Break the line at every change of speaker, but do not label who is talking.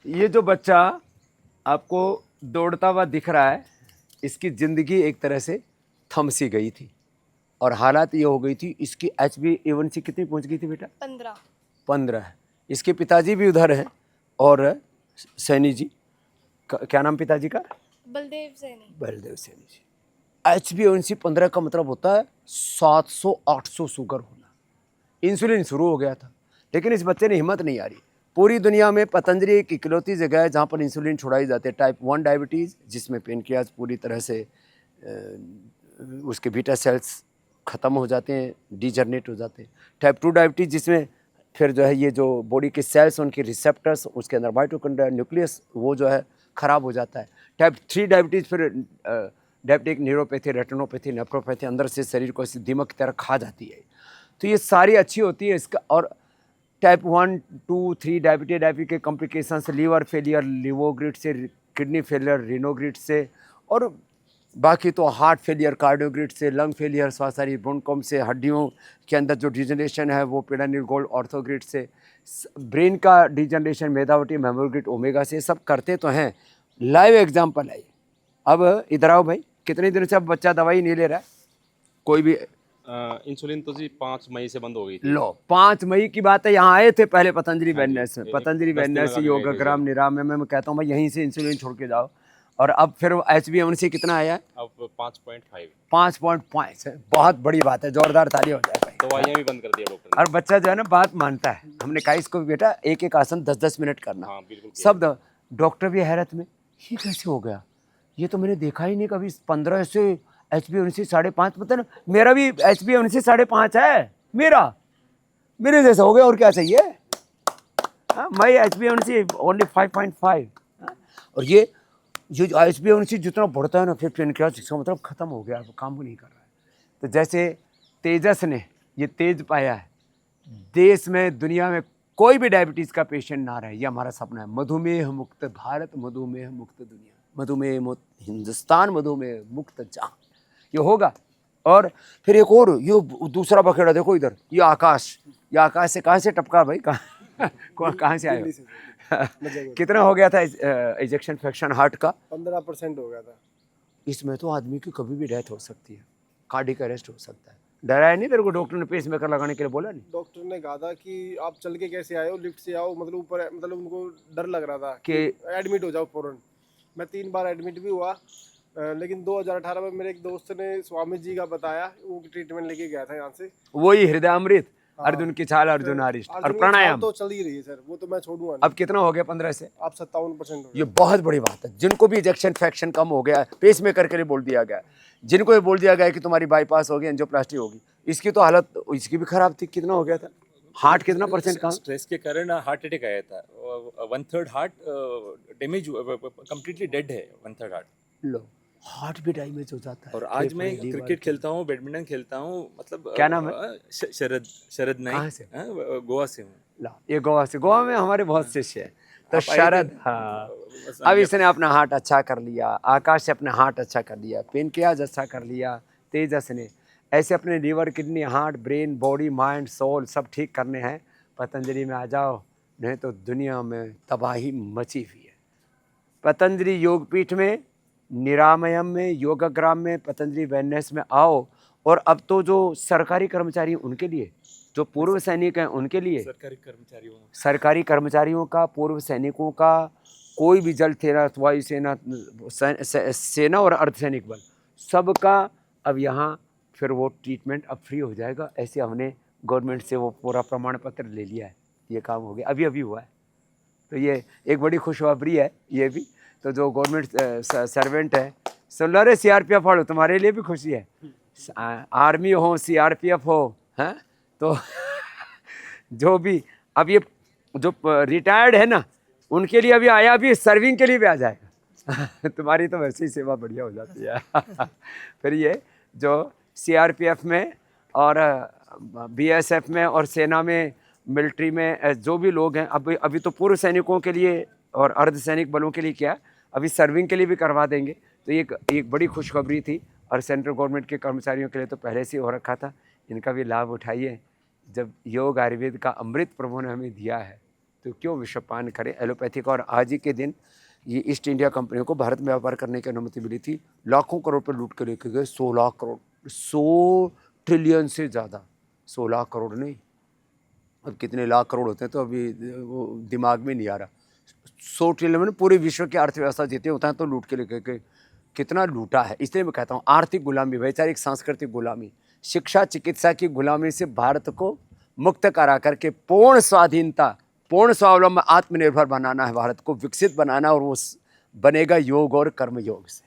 ये जो बच्चा आपको दौड़ता हुआ दिख रहा है, इसकी ज़िंदगी एक तरह से थम सी गई थी और हालात ये हो गई थी, इसकी HbA1c कितनी पहुंच गई थी बेटा? 15। इसके पिताजी भी उधर हैं और सैनी जी, क्या नाम पिताजी का?
बलदेव सैनी।
बलदेव सैनी जी। HbA1c 15 का मतलब होता है 700-800 शुगर होना। इंसुलिन शुरू हो गया था, लेकिन इस बच्चे ने हिम्मत नहीं हारी। पूरी दुनिया में पतंजलि एक इकलौती जगह है जहाँ पर इंसुलिन छुड़ाई जाती है। टाइप 1 डायबिटीज़, जिसमें पेनक्रियाज पूरी तरह से उसके बीटा सेल्स ख़त्म हो जाते हैं, डीजनरेट हो जाते हैं। टाइप 2 डायबिटीज़, जिसमें फिर जो है ये जो बॉडी के सेल्स, उनके रिसेप्टर्स, उसके अंदर माइटोकॉन्ड्रिया, न्यूक्लियस, वो जो है ख़राब हो जाता है। टाइप 3 डायबिटीज़ फिर डायबिटिक न्यूरोपैथी, रेटिनोपैथी, नेफ्रोपैथी, अंदर से शरीर को ऐसी दीमक की तरह खा जाती है। तो ये सारी अच्छी होती है इसका। और टाइप 1, 2, 3 डायबिटीज के कॉम्प्लिकेशंस, लीवर फेलियर, लिवोग्रिड से, किडनी फेलियर, रिनोग्रिड से, और बाकी तो हार्ट फेलियर, कार्डियोग्रिड से, लंग फेलियर, श्वासारी ब्रोनकॉम से, हड्डियों के अंदर जो डिजनरेशन है वो पेडानिल गोल्ड ऑर्थोग्रिड से, ब्रेन का डिजनरेशन मेदावटी मेमोग्रिड ओमेगा से, सब करते तो हैं। लाइव एग्जाम्पल है। अब इधर आओ भाई, कितने दिनों से अब बच्चा दवाई नहीं ले रहा है कोई भी?
इंसुलिन तो जी 5 मई से बंद हो गई थी।
लो, 5 मई की बात है। यहाँ आए थे पहले पतंजलि
हाँ जी,
वेलनेस में,
एक
पतंजलि
10 दिन
वेलनेस
लगा के गए थे
योगाग्राम
जी।
निराम में मैं कहता हूँ भाई यहीं से इंसुलिन छोड़ के जाओ। और अब फिर HbA1c कितना आया है?
अब 5.5।
5.5 है। बहुत बड़ी बात है, जोरदार ताली हो जाए भाई।
दवाइयाँ भी बंद कर दिया डॉक्टर ने।
और बच्चा जो है ना बात मानता है। हमने कहा इसको बेटा एक एक आसन 10-10 मिनट करना।
हाँ बिल्कुल किया।
सब डॉक्टर भी हैरत में, ये कैसे हो गया, ये तो मैंने देखा ही नहीं कभी। 15 से HbA1c 5.5, मतलब मेरा भी HbA1c 5.5 है। मेरे जैसा हो गया, और क्या चाहिए? हाँ, मैं HbA1c ओनली 5.5। और ये HbA1c जितना बढ़ता है ना, फिर पेनक्रियाज, इसका मतलब खत्म हो गया, अब काम नहीं कर रहा है। तो जैसे तेजस ने ये तेज पाया है, देश में, दुनिया में कोई भी डायबिटीज़ का पेशेंट ना रहे, ये हमारा सपना है। मधुमेह मुक्त भारत, मधुमेह मुक्त दुनिया, मधुमेह मुक्त हिंदुस्तान, मधुमेह मुक्त जहां, ये होगा। और फिर एक और ये दूसरा बखेड़ा देखो इधर, ये आकाश से कहाँ से टपका भाई? कहाँ से आया? कितना हो गया था इजेक्शन फ्रैक्शन हार्ट का?
15% हो गया था।
इसमें तो आदमी की कभी भी डेथ हो सकती है, कार्डियक अरेस्ट हो सकता है। डराया नहीं तेरे को डॉक्टर ने पेसमेकर लगाने के लिए बोला नहीं?
डॉक्टर ने कहा था कि आप चल के कैसे आए हो, लिफ्ट से आओ, मतलब ऊपर, मतलब उनको डर लग रहा था कि एडमिट हो जाओ फौरन। मैं 3 बार एडमिट भी हुआ, लेकिन 2018 में मेरे एक दोस्त ने स्वामी जी का बताया, वो ट्रीटमेंट लेके गया था यहाँ से।
वही हृदयामृत, अर्जुन की छाल, अर्जुन आरिष्ट और प्राणायाम
तो चल ही रही है सर, वो तो मैं छोड़ूंगा नहीं।
अब कितना हो गया 15 से?
आप 57% हो
ये बहुत बड़ी बात है। जिनको भी इजेक्शन फ्रैक्शन कम हो गया, पेसमेकर के लिए बोल दिया गया, जिनको ये बोल दिया गया कि तुम्हारी बाईपास होगी, एंजियोप्लास्टी होगी, इसकी तो हालत इसकी भी खराब थी। कितना हो गया था? हार्ट कितना % कम?
स्ट्रेस के कारण हार्ट अटैक आया था। 1/3 हार्ट डैमेज, कंप्लीटली डेड है 1/3 हार्ट।
लो, हार्ट भी डैमेज हो जाता है।
और आज मैं क्रिकेट खेलता हूँ, बैडमिंटन खेलता हूँ, मतलब
क्या नाम है?
शरद नाइक।
कहाँ से?
गोवा से हूँ।
ला, ये गोवा से, गोवा में हमारे बहुत शिष्य है। तो शरद, हाँ, अब इसने अपना हार्ट अच्छा कर लिया, आकाश से अपना हार्ट अच्छा कर लिया, पेनक्रियाज अच्छा कर लिया, तेजस ने ऐसे अपने liver, kidney, heart, brain, body, mind, soul सब ठीक करने हैं। पतंजलि में आ जाओ, नहीं तो दुनिया में तबाही मची हुई है। पतंजलि योगपीठ में, निरामयम में, योगाग्राम में, पतंजलि वेलनेस में आओ। और अब तो जो सरकारी कर्मचारी हैं उनके लिए, जो पूर्व सैनिक हैं उनके लिए, सरकारी कर्मचारियों का, पूर्व सैनिकों का, कोई भी जल सेना, वायुसेना, सेना और अर्धसैनिक बल, सबका अब यहाँ फिर वो ट्रीटमेंट अब फ्री हो जाएगा। ऐसे हमने गवर्नमेंट से वो पूरा प्रमाण पत्र ले लिया है, ये काम हो गया, अभी हुआ है। तो ये एक बड़ी खुशखबरी है ये भी। तो जो गवर्नमेंट सर्वेंट है, सुन रे, CRPF वालों, तुम्हारे लिए भी खुशी है। आर्मी हो, CRPF हो, हैं, तो जो भी अब ये जो रिटायर्ड है ना, उनके लिए अभी आया, भी सर्विंग के लिए भी आ जाएगा। तुम्हारी तो वैसे ही सेवा बढ़िया हो जाती है। फिर ये जो CRPF में और BSF में और सेना में, मिलिट्री में जो भी लोग हैं, अभी तो पूर्व सैनिकों के लिए और अर्धसैनिक बलों के लिए क्या, अभी सर्विंग के लिए भी करवा देंगे। तो एक बड़ी खुशखबरी थी। और सेंट्रल गवर्नमेंट के कर्मचारियों के लिए तो पहले से ही हो रखा था, इनका भी लाभ उठाइए। जब योग आयुर्वेद का अमृत प्रभु ने हमें दिया है, तो तो क्यों विषपान करें एलोपैथी का। और आज ही के दिन ये ईस्ट इंडिया कंपनियों को भारत में व्यापार करने की अनुमति मिली थी। लाखों करोड़ पर लूट के लेके गए, 16 करोड़, 100 ट्रिलियन से ज़्यादा, 16 करोड़ नहीं, अब कितने लाख करोड़ होते हैं तो अभी वो दिमाग में नहीं आ रहा। 100 ट्रिलियन में पूरे विश्व की अर्थव्यवस्था जितने होता है तो लूट के लेके गए। कितना लूटा है। इसलिए मैं कहता हूँ आर्थिक गुलामी, वैचारिक सांस्कृतिक गुलामी, शिक्षा चिकित्सा की गुलामी से भारत को मुक्त करा करके पूर्ण स्वाधीनता, पूर्ण स्वावलंबन, आत्मनिर्भर बनाना है, भारत को विकसित बनाना, और वो बनेगा योग और कर्म योग से।